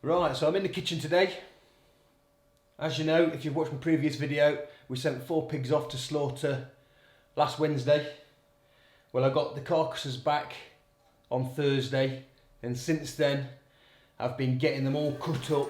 Right, so I'm in the kitchen today. As you know, if you've watched my previous video, we sent 4 pigs off to slaughter last Wednesday. Well, I got the carcasses back on Thursday, and since then I've been getting them all cut up.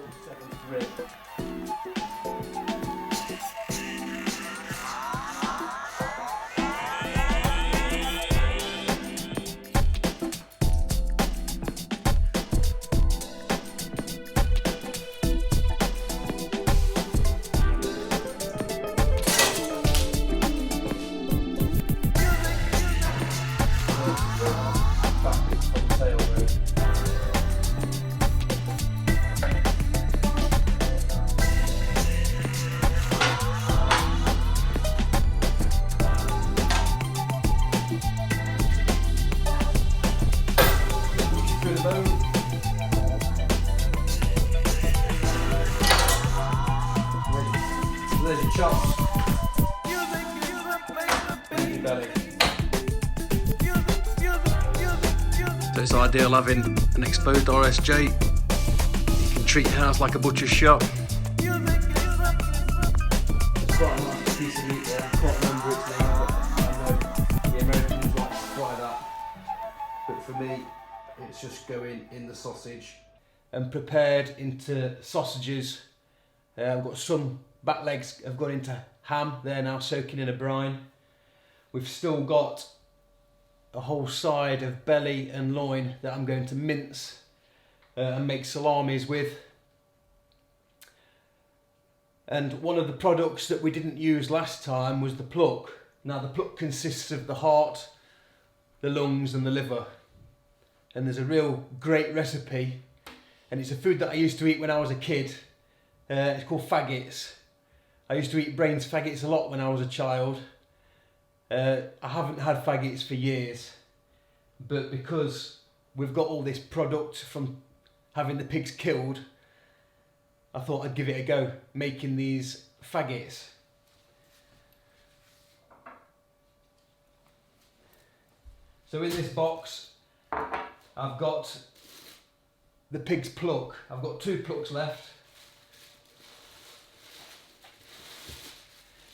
There's your chops. So it's ideal having an exposed RSJ. You can treat your house like a butcher's shop. There's quite a nice piece of meat there. I can't remember its name, but I know the Americans like to fry that. But for me, it's just going in the sausage and prepared into sausages. I've got some back legs have gone into ham. They're now soaking in a brine. We've still got a whole side of belly and loin that I'm going to mince and make salamis with. And one of the products that we didn't use last time was the pluck. Now the pluck consists of the heart, the lungs and the liver. And there's a real great recipe, and it's a food that I used to eat when I was a kid. It's called faggots. I used to eat brains faggots a lot when I was a child. I haven't had faggots for years, but because we've got all this product from having the pigs killed, I thought I'd give it a go, making these faggots. So in this box, I've got the pig's pluck. I've got 2 plucks left.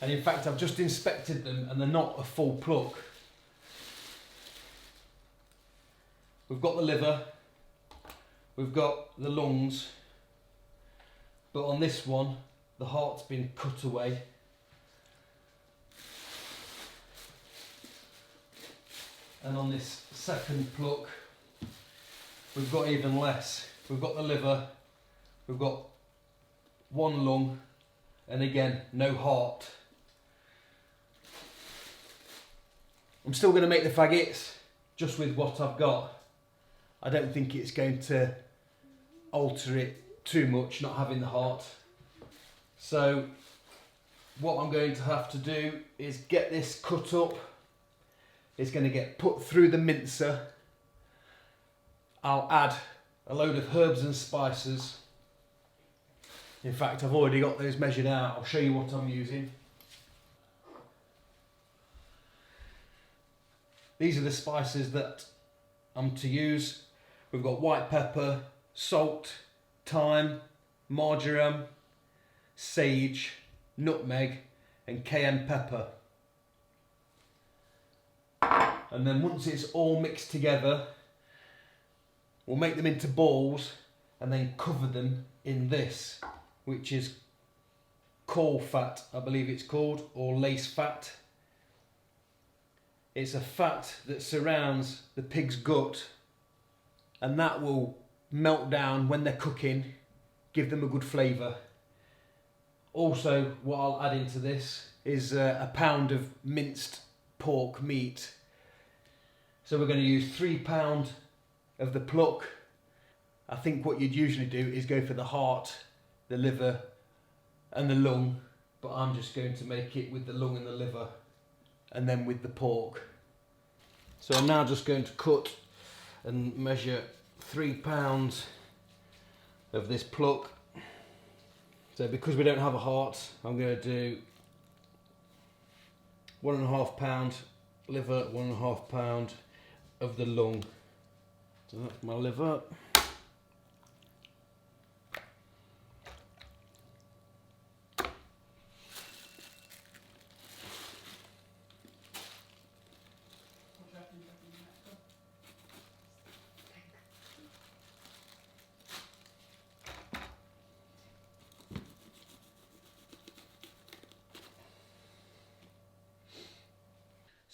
And in fact, I've just inspected them and they're not a full pluck. We've got the liver, we've got the lungs, but on this one, the heart's been cut away. And on this second pluck, we've got even less. We've got the liver, we've got 1 lung, and again, no heart. I'm still going to make the faggots just with what I've got. I don't think it's going to alter it too much not having the heart. So what I'm going to have to do is get this cut up. It's going to get put through the mincer. I'll add a load of herbs and spices. In fact, I've already got those measured out. I'll show you what I'm using. These are the spices that I'm to use. We've got white pepper, salt, thyme, marjoram, sage, nutmeg and cayenne pepper. And then once it's all mixed together, we'll make them into balls and then cover them in this, which is caul fat, I believe it's called, or lace fat. It's a fat that surrounds the pig's gut, and that will melt down when they're cooking, give them a good flavour. Also, what I'll add into this is a pound of minced pork meat. So we're going to use 3 pounds of the pluck. I think what you'd usually do is go for the heart, the liver and the lung, but I'm just going to make it with the lung and the liver and then with the pork. So I'm now just going to cut and measure 3 pounds of this pluck. So because we don't have a heart, I'm going to do 1.5 pound liver, 1.5 pound of the lung. So that's my liver.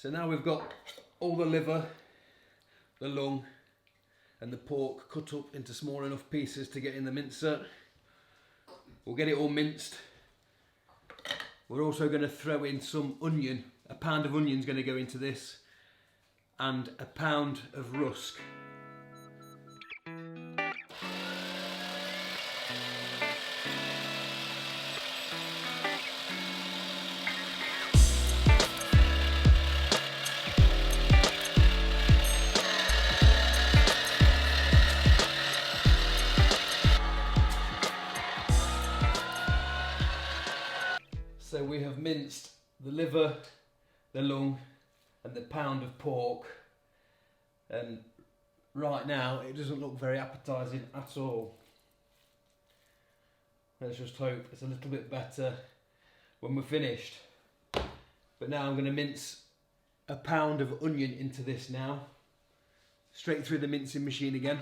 So now we've got all the liver, the lung and the pork cut up into small enough pieces to get in the mincer. We'll get it all minced. We're also going to throw in some onion. A pound of onion is going to go into this, and a pound of rusk. So we have minced the liver, the lung and the pound of pork, and right now it doesn't look very appetising at all. Let's just hope it's a little bit better when we're finished. But now I'm going to mince a pound of onion into this now, straight through the mincing machine again.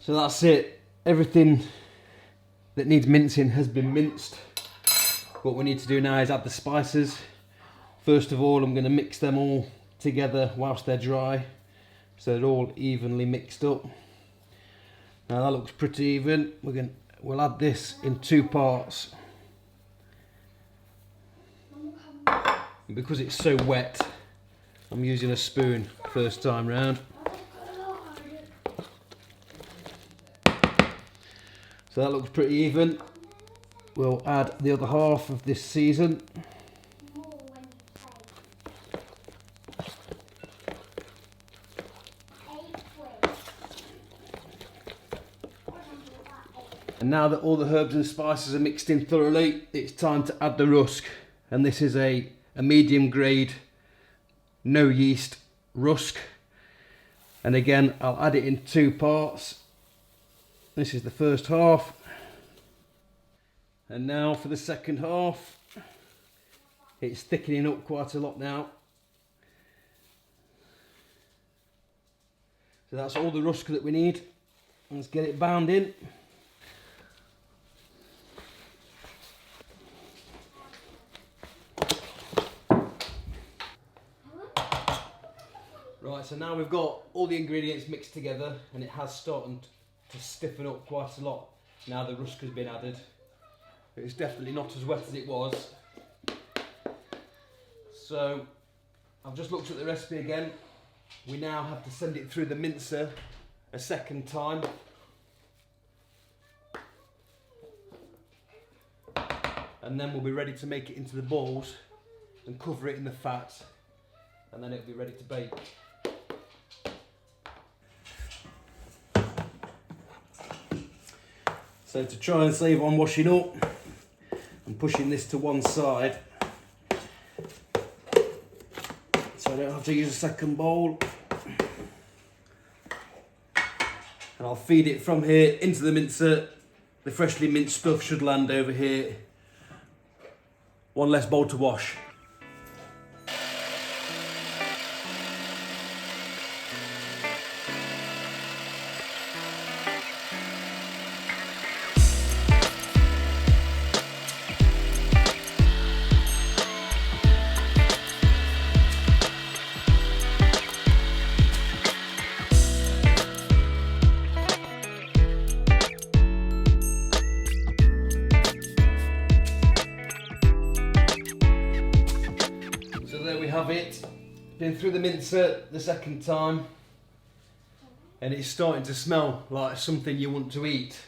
So that's it. Everything that needs mincing has been minced. What we need to do now is add the spices. First of all, I'm going to mix them all together whilst they're dry, so they're all evenly mixed up. Now that looks pretty even. We'll add this in 2 parts. And because it's so wet, I'm using a spoon first time round. So that looks pretty even. We'll add the other half of this season. And now that all the herbs and spices are mixed in thoroughly, it's time to add the rusk. And this is a medium grade, no yeast rusk. And again, I'll add it in 2 parts. This is the first half, and now for the second half. It's thickening up quite a lot now. So that's all the rusk that we need. Let's get it bound in. Right, so now we've got all the ingredients mixed together, and it has started to stiffen up quite a lot now the rusk has been added. It's definitely not as wet as it was. So I've just looked at the recipe again. We now have to send it through the mincer a second time. And then we'll be ready to make it into the balls and cover it in the fat, and then it'll be ready to bake. So to try and save on washing up, I'm pushing this to one side so I don't have to use a second bowl. And I'll feed it from here into the mincer. The freshly minced stuff should land over here. One less bowl to wash. Have it been through the mincer the second time, and it's starting to smell like something you want to eat,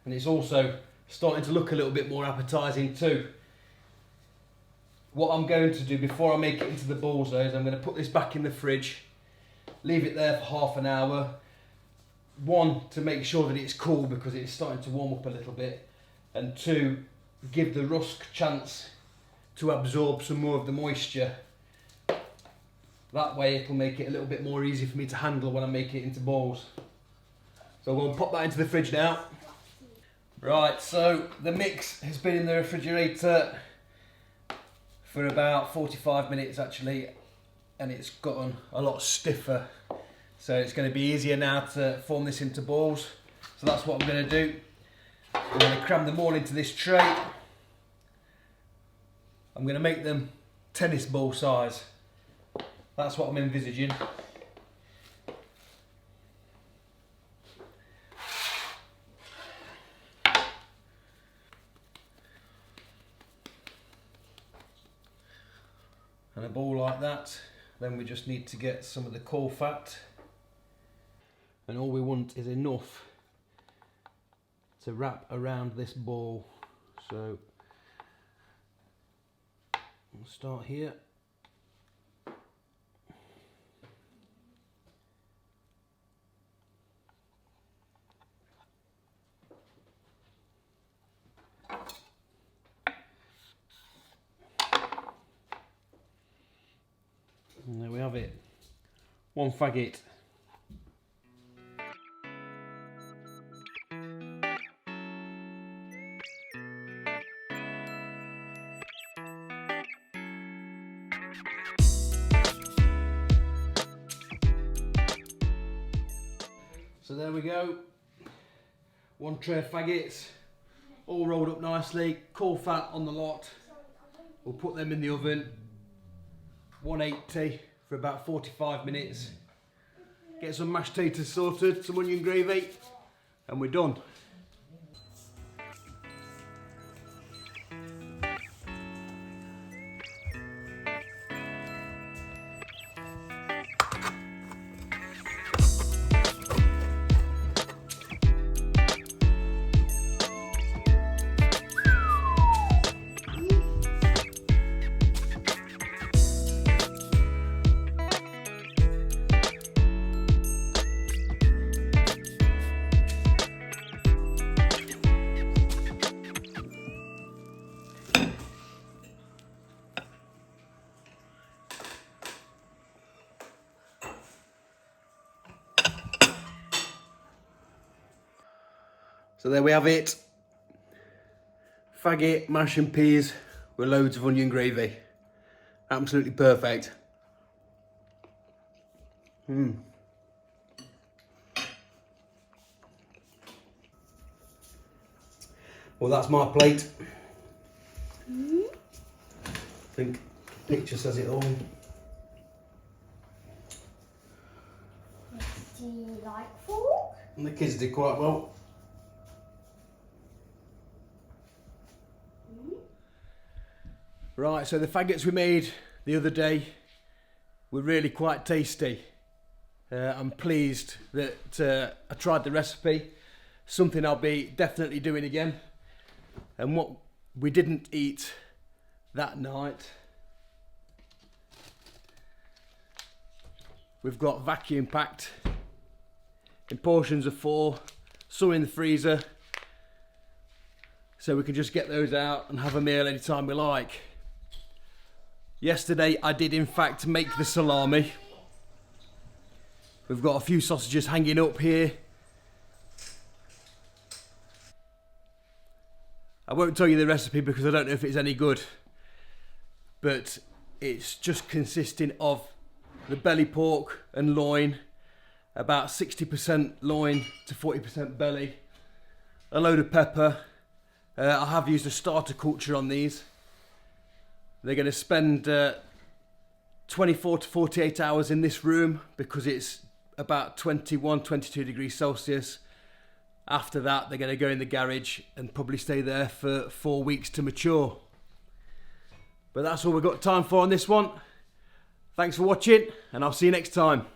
and it's also starting to look a little bit more appetizing too. What I'm going to do before I make it into the balls though is I'm going to put this back in the fridge, leave it there for half an hour. One, to make sure that it's cool because it's starting to warm up a little bit, and 2, give the rusk a chance to absorb some more of the moisture. That way it'll make it a little bit more easy for me to handle when I make it into balls. So we'll pop that into the fridge now. Right, so the mix has been in the refrigerator for about 45 minutes actually, and it's gotten a lot stiffer. So it's going to be easier now to form this into balls. So that's what I'm going to do. I'm going to cram them all into this tray. I'm going to make them tennis ball size. That's what I'm envisaging. And a ball like that, then we just need to get some of the core fat. And all we want is enough to wrap around this ball. So we'll start here. And there we have it. One faggot. So there we go. One tray of faggots, all rolled up nicely, core fat on the lot. We'll put them in the oven. 180 for about 45 minutes. Get some mashed potatoes sorted, some onion gravy, and we're done. So there we have it. Faggot, mash and peas with loads of onion gravy. Absolutely perfect. Well, that's my plate. I think the picture says it all. Do you like fork? And the kids did quite well. Right, so the faggots we made the other day were really quite tasty. I'm pleased that I tried the recipe. Something I'll be definitely doing again. And what we didn't eat that night, we've got vacuum packed in portions of 4, some in the freezer, so we can just get those out and have a meal anytime we like. Yesterday I did in fact make the salami. We've got a few sausages hanging up here. I won't tell you the recipe because I don't know if it's any good, but it's just consisting of the belly pork and loin, about 60% loin to 40% belly, a load of pepper. I have used a starter culture on these. They're going to spend 24 to 48 hours in this room because it's about 21, 22 degrees Celsius. After that, they're going to go in the garage and probably stay there for 4 weeks to mature. But that's all we've got time for on this one. Thanks for watching, and I'll see you next time.